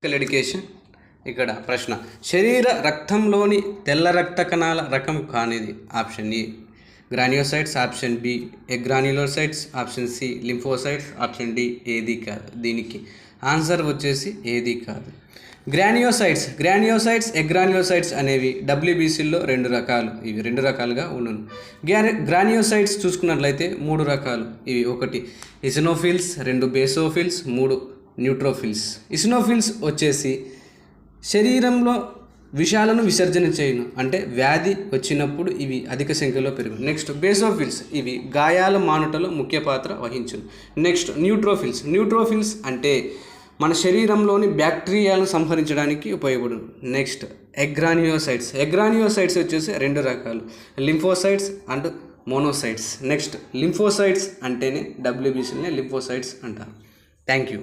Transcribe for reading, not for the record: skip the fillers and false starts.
Physical education. ఇక్కడ ప్రశ్న, శరీర రక్తంలోని తెల్ల రక్త కణాల రకం కానిది. Option A granulocytes, option B agranulocytes, option C lymphocytes, option D ఏది కాదు. దీనికి ఆన్సర్ వచ్చేసి ఏది కాదు. గ్రాన్యూసైట్స్ ఎగ్రాన్యులోసైట్స్ అనేవి డబ్ల్యూబీసీల్లో రెండు రకాలు. ఇవి రెండు రకాలుగా ఉండను. గ్రాన్యూసైట్స్ చూసుకున్నట్లయితే మూడు రకాలు. ఇవి ఒకటి ఇసినోఫిల్స్, రెండు బేసోఫిల్స్, మూడు న్యూట్రోఫిల్స్. ఇసినోఫిల్స్ వచ్చేసి శరీరంలో విషాలను విసర్జన చేయను, అంటే వ్యాధి వచ్చినప్పుడు ఇవి అధిక సంఖ్యలో పెరుగును. నెక్స్ట్ బేసోఫిల్స్, ఇవి గాయాల మానుటలో ముఖ్య పాత్ర వహించును. నెక్స్ట్ న్యూట్రోఫిల్స్ అంటే మన శరీరంలోని బ్యాక్టీరియాలను సంహరించడానికి ఉపయోగపడును. నెక్స్ట్ ఎగ్రాన్యులోసైట్స్ వచ్చేసి రెండు రకాలు, lymphocytes and monocytes. Next lymphocytes అంటేనే డబ్ల్యూబీసీనే లింఫోసైట్స్ అంటారు. Thank you.